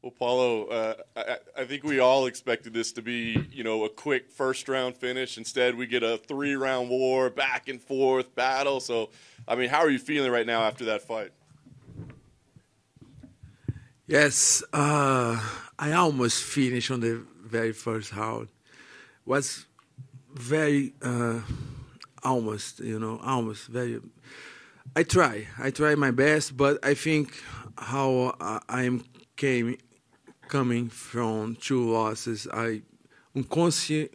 Well, Paulo, I think we all expected this to be, a quick first-round finish. Instead, we get a 3-round war, back-and-forth battle. So, how are you feeling right now after that fight? Yes, I almost finished on the very first round. Was very almost very. I try my best, but I think how I'm coming from 2 losses, unconsciently,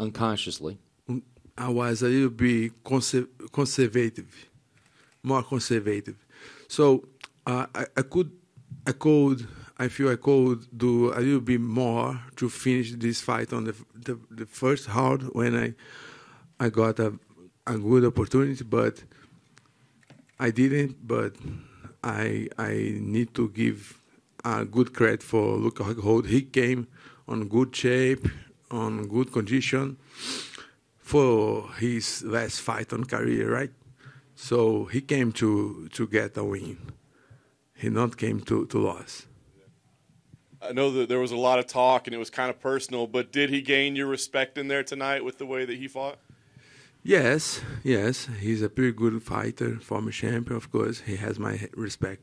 unconsciously, I was a little bit conservative, more conservative. So I feel I could do a little bit more to finish this fight on the first round when I got a good opportunity, but I didn't. But I need to give good credit for Luke Rockhold. He came on good shape, on good condition for his last fight on career, right? So he came to get a win. He not came to lose. I know that there was a lot of talk and it was kind of personal, but did he gain your respect in there tonight with the way that he fought? Yes. He's a pretty good fighter, former champion, of course. He has my respect.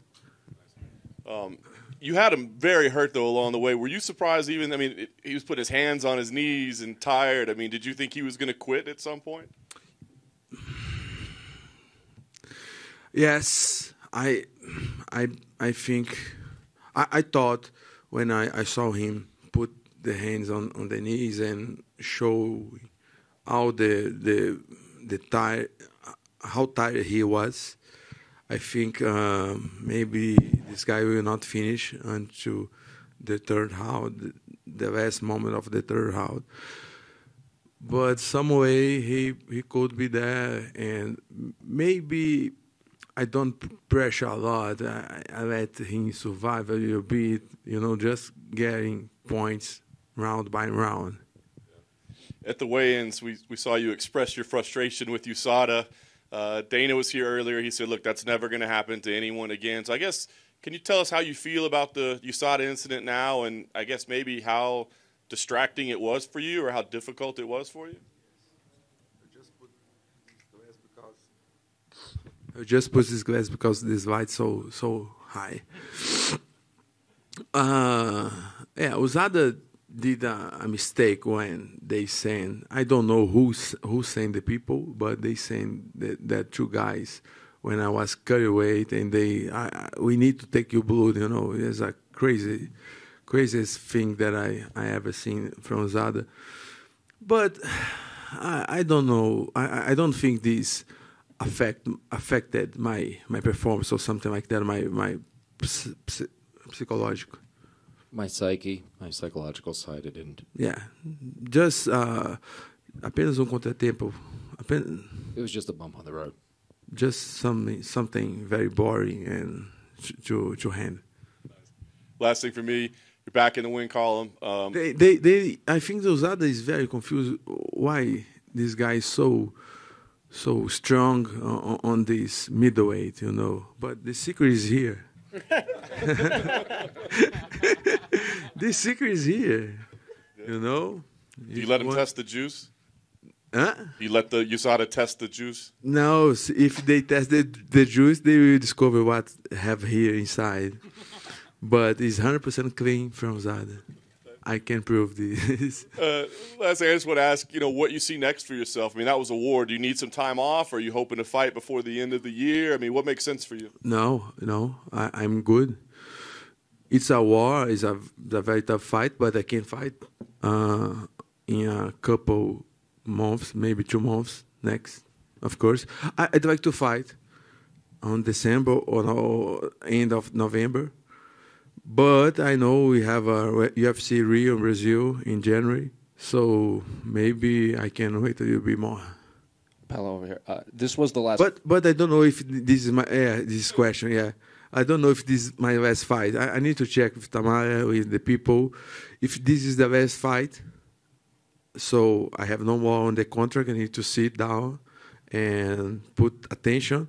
You had him very hurt, though, along the way. Were you surprised even, he was putting his hands on his knees and tired. Did you think he was going to quit at some point? Yes, I think, I thought when I saw him put the hands on the knees and show how how tired he was, I think maybe this guy will not finish until the third round, the last moment of the third round. But some way he could be there, and maybe I don't pressure a lot. I let him survive a little bit, just getting points round by round. At the weigh-ins, we saw you express your frustration with USADA. Dana was here earlier. He said, look, that's never going to happen to anyone again. So I guess, can you tell us how you feel about the USADA incident now, and I guess maybe how distracting it was for you or how difficult it was for you? I just put this glass because this light's so high. USADA did a mistake when they sent, I don't know who sent the people, but they sent that 2 guys when I was carryweight, and we need to take your blood, It's a craziest thing that I ever seen from USADA. But I don't know. I don't think this affected my performance or something like that, my psychological. My psyche, my psychological side, it didn't. Yeah, just apenas contratempo. It was just a bump on the road. Just something very boring and to handle. Last thing for me, you're back in the win column. I think USADA is very confused why this guy is so strong on this middleweight, But the secret is here. The secret is here, Do you let him test the juice? Huh? You let the USADA test the juice? No, if they test the juice, they will discover what have here inside. But it's 100% clean from USADA. I can prove this. Last thing, I just want to ask, what you see next for yourself. That was a war. Do you need some time off? Are you hoping to fight before the end of the year? What makes sense for you? No, I'm good. It's a war. It's a very tough fight, but I can fight in a couple months, maybe 2 months next, of course. I'd like to fight on December or end of November. But I know we have a UFC Rio in Brazil in January, so maybe I can wait a little bit more. Paulo over here. This was the last. But I don't know if this is my this question. Yeah, I don't know if this is my last fight. I need to check with Tamara, with the people, if this is the last fight. So I have no more on the contract. I need to sit down and put attention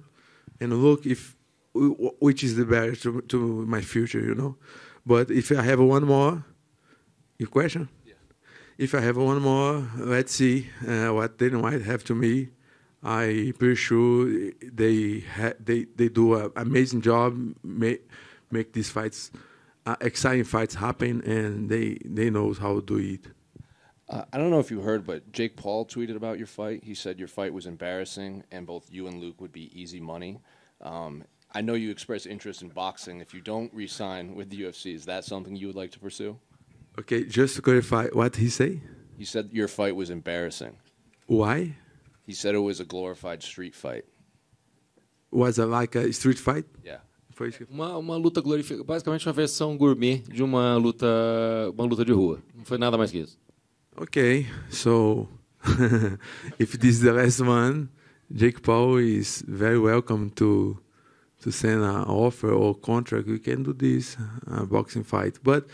and look if which is the barrier to my future, But if I have one more, your question? Yeah. If I have one more, let's see what they might have to me. I'm pretty sure they do an amazing job, make these fights, exciting fights happen, and they know how to do it. I don't know if you heard, but Jake Paul tweeted about your fight. He said your fight was embarrassing, and both you and Luke would be easy money. I know you expressed interest in boxing. If you don't re-sign with the UFC, is that something you would like to pursue? Okay, just to clarify, what he say? He said your fight was embarrassing. Why? He said it was a glorified street fight. Was it like a street fight? Yeah. Uma luta glorificada, basicamente uma versão gourmet de uma luta de rua. Não foi nada mais que isso. Okay, so if this is the last one, Jake Paul is very welcome to send an offer or contract. We can do this boxing fight, but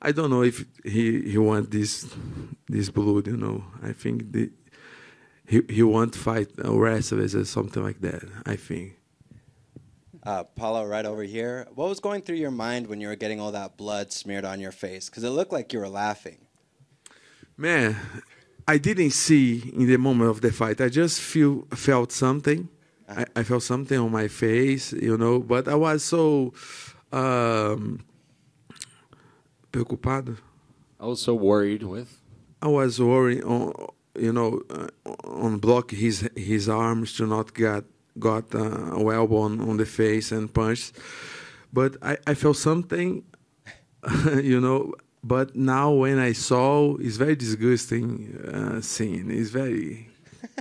I don't know if he want this blood. I think he want to fight wrestlers or something like that. I think. Paulo, right over here. What was going through your mind when you were getting all that blood smeared on your face? Because it looked like you were laughing. Man, I didn't see in the moment of the fight. I just felt something. I felt something on my face, but I was so preocupado. I was so worried with. I was worried on block his arms to not got a elbow on the face and punched. But I felt something, But now when I saw, it's very disgusting scene. It's very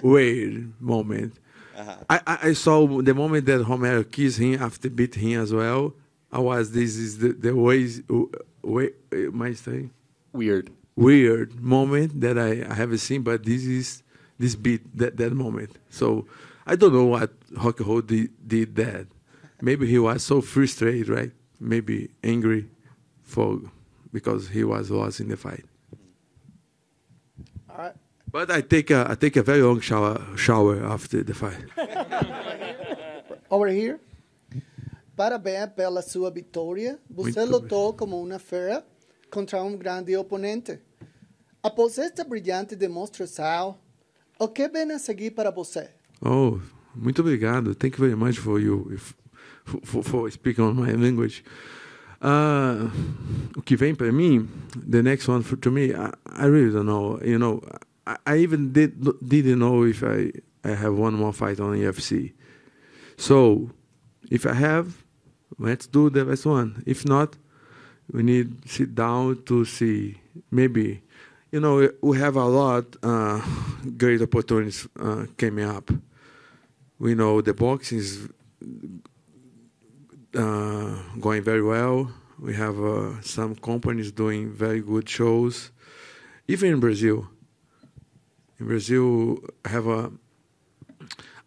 weird moment. I saw the moment that Romero kissed him after beat him as well. This is the way my saying? Weird moment that I haven't seen, but this beat that moment. So I don't know what Rockhold did that. Maybe he was so frustrated, right? Maybe angry because he was lost in the fight. All right. But I take a very long shower after the fight. Over here. Parabéns pela sua vitória. Você lutou como uma fera contra grande oponente. Após esta brilhante demonstração, o que vem a seguir para você? Oh, muito obrigado. Thank you very much for speaking on my language. O que vem para mim, the next one to me, I really don't know. I even didn't know if I have one more fight on UFC. So, if I have, let's do the last one. If not, we need to sit down to see. Maybe, we have a lot great opportunities coming up. We know the boxing is going very well. We have some companies doing very good shows. Even in Brazil. In Brazil, I have a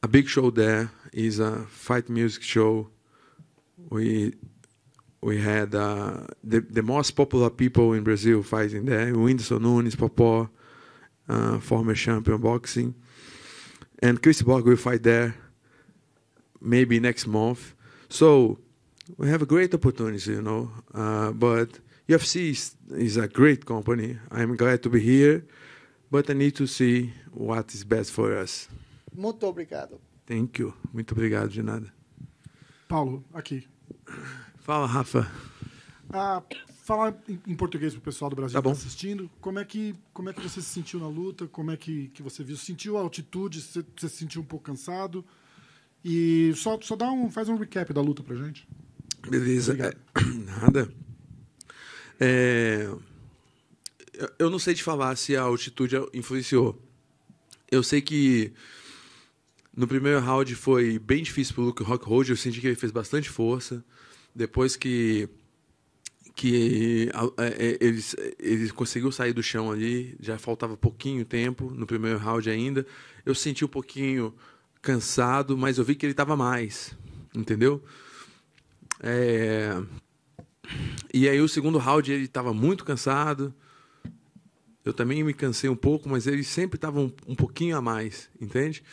big show there. Is a fight music show. We had the most popular people in Brazil fighting there. Whindersson Nunes, Popó, former champion boxing. And Chris Borg will fight there maybe next month. So we have a great opportunity, but UFC is a great company. I'm glad to be here, but I need to see what is best for us. Muito obrigado. Thank you. Muito obrigado, de nada. Paulo, aqui. Fala, Rafa. Falar em português para o pessoal do Brasil que bom. está assistindo. Como é que você se sentiu na luta? Como é que você viu? Sentiu a altitude? Você se sentiu um pouco cansado? E só faz um recap da luta pra gente. Beleza. Nada. Eu não sei te falar se a altitude influenciou. Eu sei que no primeiro round foi bem difícil pro Luke Rockhold. Eu senti que ele fez bastante força. Depois que ele conseguiu sair do chão ali, já faltava pouquinho tempo no primeiro round ainda. Eu senti um pouquinho cansado, mas eu vi que ele estava mais, entendeu? E aí o segundo round ele estava muito cansado. Eu também me cansei um pouco, mas ele sempre estava um pouquinho a mais, entende?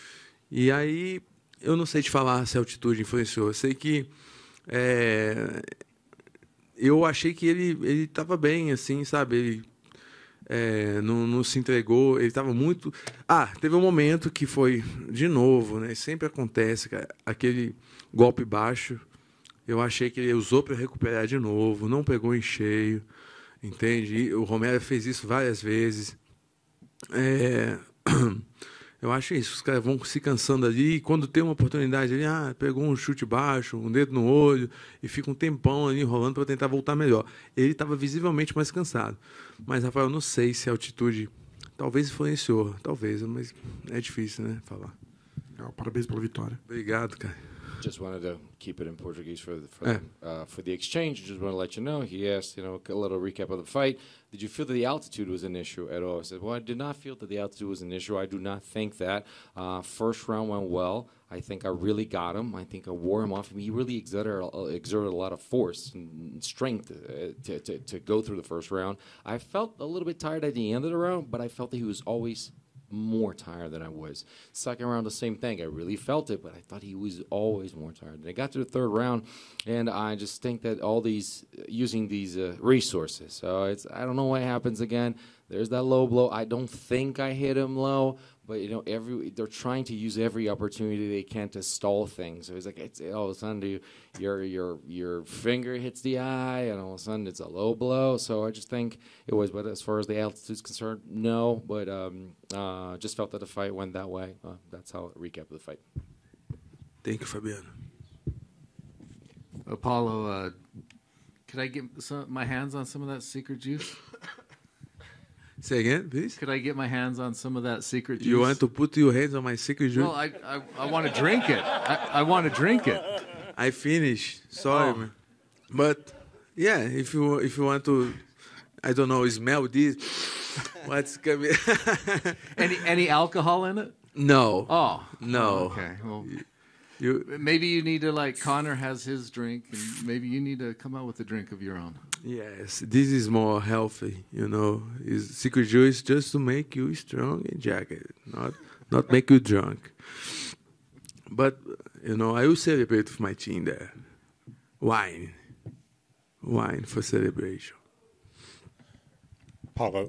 E aí eu não sei te falar se a altitude influenciou. Eu sei que Eu achei que ele estava bem, assim, sabe? Ele não se entregou, ele estava muito... teve um momento que foi, de novo, né? Sempre acontece, cara, aquele golpe baixo, eu achei que ele usou para recuperar de novo, não pegou em cheio, entende? E o Romero fez isso várias vezes. Eu acho isso, os caras vão se cansando ali, e quando tem uma oportunidade ali, pegou um chute baixo, um dedo no olho, e fica um tempão ali enrolando para tentar voltar melhor. Ele estava visivelmente mais cansado. Mas, Rafael, não sei se a altitude talvez influenciou, talvez, mas é difícil, né, falar. Parabéns pela vitória. Obrigado, cara. Just wanted to keep it in Portuguese for the exchange. Just want to let you know. He asked, a little recap of the fight. Did you feel that the altitude was an issue at all? I said, well, I did not feel that the altitude was an issue. I do not think that. First round went well. I think I really got him. I think I wore him off. He really exerted a lot of force and strength to go through the first round. I felt a little bit tired at the end of the round, but I felt that he was always more tired than I was. Second round, the same thing. I really felt it, but I thought he was always more tired. And I got to the third round, and I just think that all these, using these resources. So I don't know what happens again. There's that low blow. I don't think I hit him low, but they're trying to use every opportunity they can to stall things. So it's like all of a sudden your finger hits the eye, and all of a sudden it's a low blow. So I just think it was. But as far as the altitude is concerned, no. But just felt that the fight went that way. That's how I recap of the fight. Thank you, Fabiano. Paulo, could I get my hands on some of that secret juice? Say again, please. Could I get my hands on some of that secret juice? You want to put your hands on my secret juice? Well, I want to drink it. I want to drink it. I finished. Sorry, man. But yeah, if you want to, I don't know, smell this. What's coming? Any alcohol in it? No. Oh no. Okay. Well, maybe you need to, Connor has his drink, and maybe you need to come out with a drink of your own. Yes, this is more healthy, Secret juice just to make you strong and jagged, not make you drunk. But, I will celebrate with my team there. Wine for celebration. Paulo,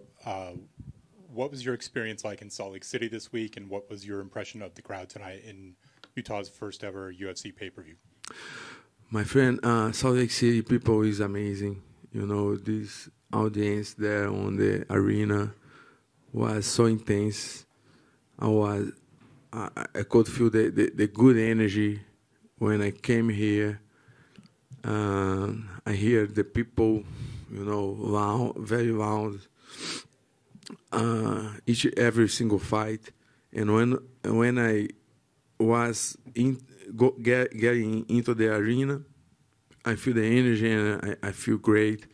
what was your experience like in Salt Lake City this week, and what was your impression of the crowd tonight in Utah's first ever UFC pay-per-view? My friend, Salt Lake City people is amazing. This audience there on the arena was so intense. I could feel the good energy when I came here. I hear the people, loud, very loud, every single fight. And when I was getting into the arena, I feel the energy and I feel great.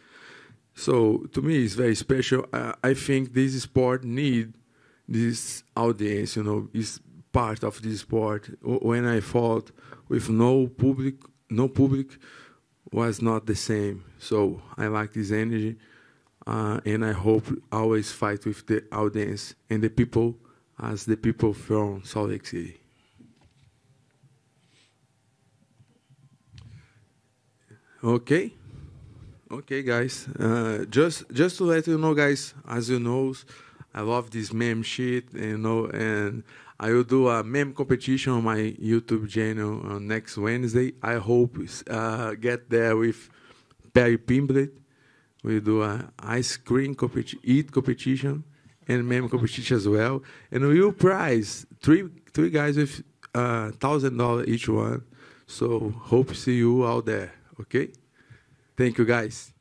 So to me, it's very special. I think this sport need this audience. Is part of this sport. When I fought with no public was not the same. So I like this energy, and I hope always fight with the audience and the people as the people from Salt Lake City. Okay, guys. Just to let you know, guys, as you know, I love this meme shit, and I will do a meme competition on my YouTube channel on next Wednesday. I hope get there with Perry Pimblet. We'll do a ice cream competition and meme competition as well, and we will prize three guys with $1,000 each one. So hope to see you out there. Okay? Thank you, guys.